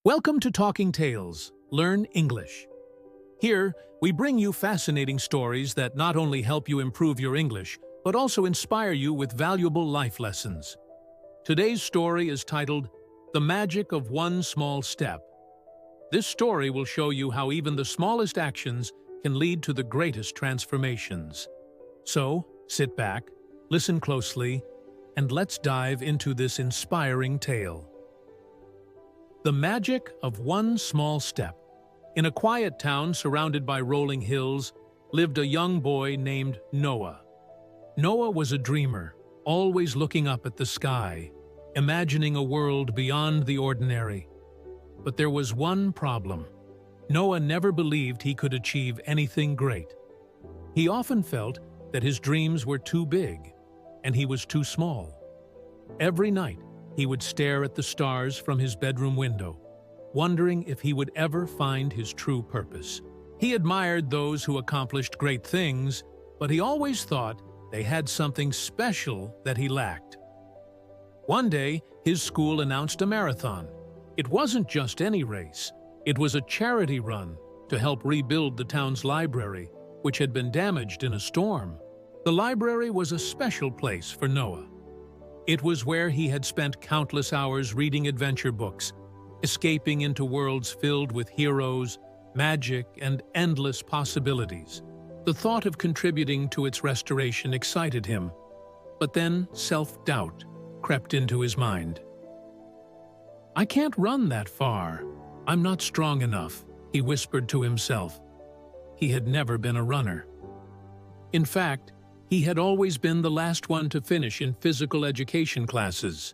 Welcome to Talking Tales, Learn English. Here, we bring you fascinating stories that not only help you improve your English, but also inspire you with valuable life lessons. Today's story is titled, The Magic of One Small Step. This story will show you how even the smallest actions can lead to the greatest transformations. So, sit back, listen closely, and let's dive into this inspiring tale. The magic of one small step. In a quiet town surrounded by rolling hills, lived a young boy named Noah. Noah was a dreamer, always looking up at the sky, imagining a world beyond the ordinary. But there was one problem. Noah never believed he could achieve anything great. He often felt that his dreams were too big, and he was too small. Every night, he would stare at the stars from his bedroom window, wondering if he would ever find his true purpose. He admired those who accomplished great things, but he always thought they had something special that he lacked. One day, his school announced a marathon. It wasn't just any race. It was a charity run to help rebuild the town's library, which had been damaged in a storm. The library was a special place for Noah. It was where he had spent countless hours reading adventure books, escaping into worlds filled with heroes, magic, and endless possibilities. The thought of contributing to its restoration excited him, but then self-doubt crept into his mind. "I can't run that far. I'm not strong enough," he whispered to himself. He had never been a runner. In fact, he had always been the last one to finish in physical education classes.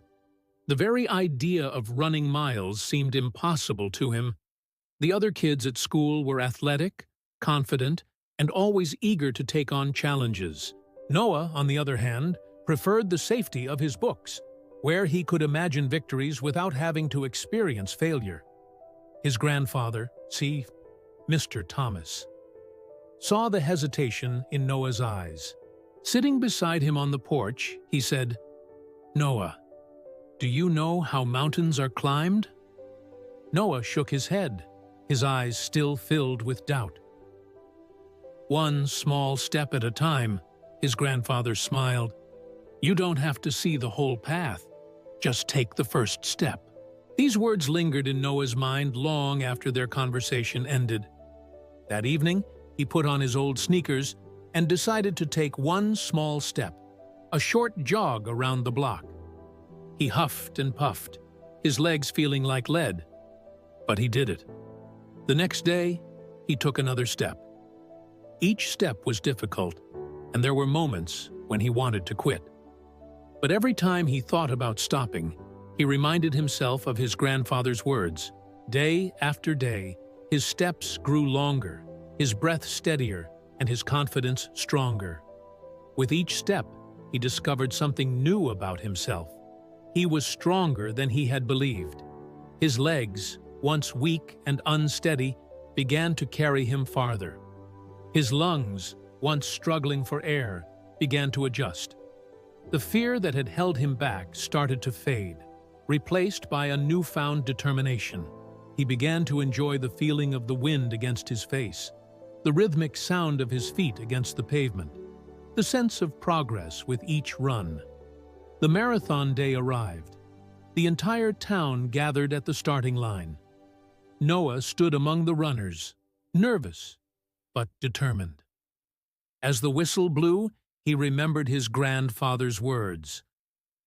The very idea of running miles seemed impossible to him. The other kids at school were athletic, confident, and always eager to take on challenges. Noah, on the other hand, preferred the safety of his books, where he could imagine victories without having to experience failure. His grandfather, Mr. Thomas, saw the hesitation in Noah's eyes. Sitting beside him on the porch, he said, "Noah, do you know how mountains are climbed?" Noah shook his head, his eyes still filled with doubt. "One small step at a time," his grandfather smiled. "You don't have to see the whole path. Just take the first step." These words lingered in Noah's mind long after their conversation ended. That evening, he put on his old sneakers and decided to take one small step, a short jog around the block. He huffed and puffed, his legs feeling like lead, but he did it. The next day, he took another step. Each step was difficult, and there were moments when he wanted to quit. But every time he thought about stopping, he reminded himself of his grandfather's words. Day after day, his steps grew longer, his breath steadier, and his confidence stronger. With each step, he discovered something new about himself. He was stronger than he had believed. His legs, once weak and unsteady, began to carry him farther. His lungs, once struggling for air, began to adjust. The fear that had held him back started to fade, replaced by a newfound determination. He began to enjoy the feeling of the wind against his face, the rhythmic sound of his feet against the pavement, the sense of progress with each run. The marathon day arrived. The entire town gathered at the starting line. Noah stood among the runners, nervous but determined. As the whistle blew, he remembered his grandfather's words,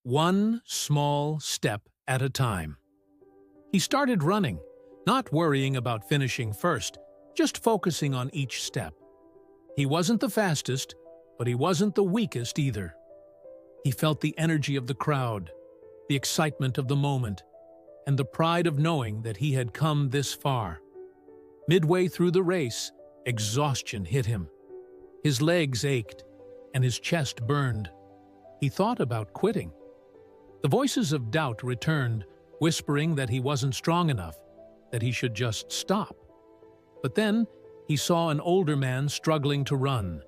"One small step at a time." He started running, not worrying about finishing first, just focusing on each step. He wasn't the fastest, but he wasn't the weakest either. He felt the energy of the crowd, the excitement of the moment, and the pride of knowing that he had come this far. Midway through the race, exhaustion hit him. His legs ached, and his chest burned. He thought about quitting. The voices of doubt returned, whispering that he wasn't strong enough, that he should just stop. But then, he saw an older man struggling to run,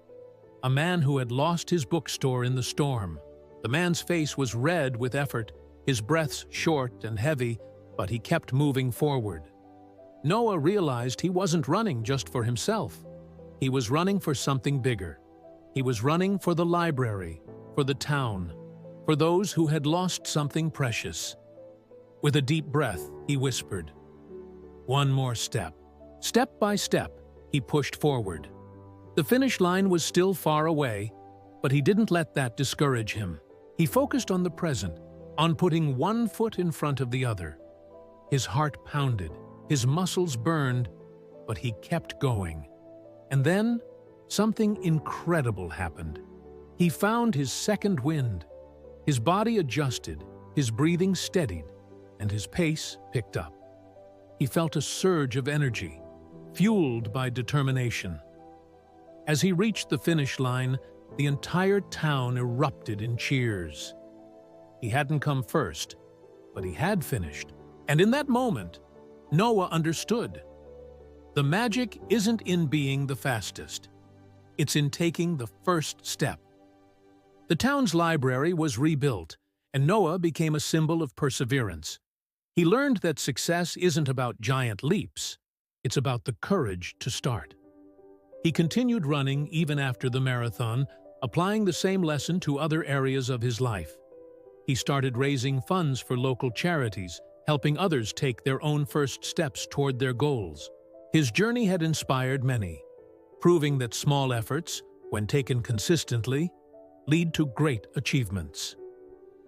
a man who had lost his bookstore in the storm. The man's face was red with effort, his breaths short and heavy, but he kept moving forward. Noah realized he wasn't running just for himself. He was running for something bigger. He was running for the library, for the town, for those who had lost something precious. With a deep breath, he whispered, "One more step." Step by step, he pushed forward. The finish line was still far away, but he didn't let that discourage him. He focused on the present, on putting one foot in front of the other. His heart pounded, his muscles burned, but he kept going. And then, something incredible happened. He found his second wind. His body adjusted, his breathing steadied, and his pace picked up. He felt a surge of energy, fueled by determination. As he reached the finish line, the entire town erupted in cheers. He hadn't come first, but he had finished. And in that moment, Noah understood. The magic isn't in being the fastest. It's in taking the first step. The town's library was rebuilt, and Noah became a symbol of perseverance. He learned that success isn't about giant leaps. It's about the courage to start. He continued running even after the marathon, applying the same lesson to other areas of his life. He started raising funds for local charities, helping others take their own first steps toward their goals. His journey had inspired many, proving that small efforts, when taken consistently, lead to great achievements.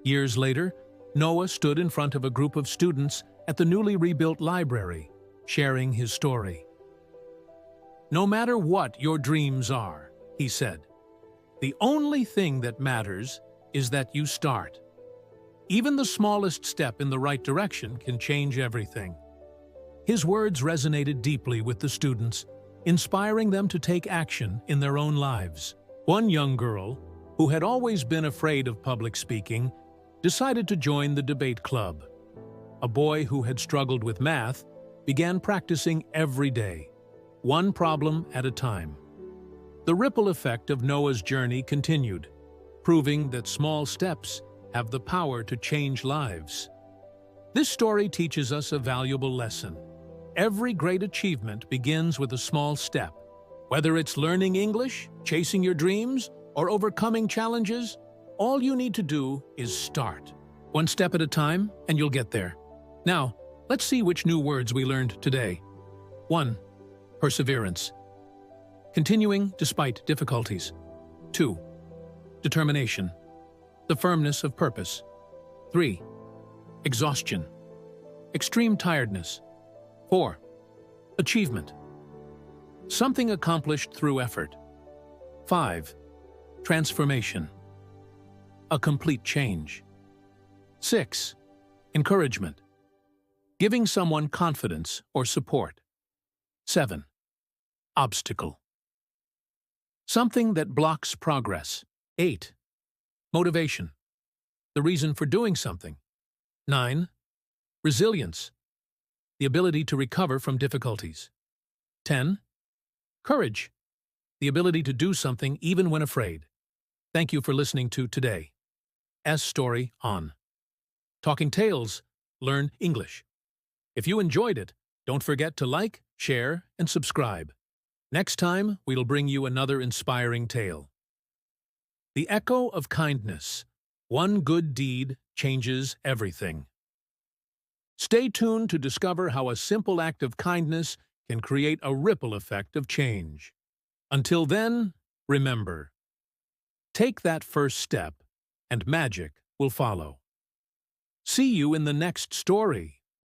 Years later, Noah stood in front of a group of students at the newly rebuilt library, sharing his story. "No matter what your dreams are," he said, "the only thing that matters is that you start. Even the smallest step in the right direction can change everything." His words resonated deeply with the students, inspiring them to take action in their own lives. One young girl, who had always been afraid of public speaking, decided to join the debate club. A boy who had struggled with math began practicing every day, one problem at a time. The ripple effect of Noah's journey continued, proving that small steps have the power to change lives. This story teaches us a valuable lesson. Every great achievement begins with a small step. Whether it's learning English, chasing your dreams, or overcoming challenges, all you need to do is start. One step at a time, and you'll get there. Now, let's see which new words we learned today. 1. Perseverance. Continuing despite difficulties. 2. Determination. The firmness of purpose. 3. Exhaustion. Extreme tiredness. 4. Achievement. Something accomplished through effort. 5. Transformation. A complete change. 6. Encouragement. Giving someone confidence or support. 7. Obstacle. Something that blocks progress. 8. Motivation. The reason for doing something. 9. Resilience. The ability to recover from difficulties. 10. Courage. The ability to do something even when afraid. Thank you for listening to Today's Story on Talking Tales, Learn English. If you enjoyed it, don't forget to like, share, and subscribe. Next time, we'll bring you another inspiring tale. The Echo of Kindness. One good deed changes everything. Stay tuned to discover how a simple act of kindness can create a ripple effect of change. Until then, remember, take that first step, and magic will follow. See you in the next story.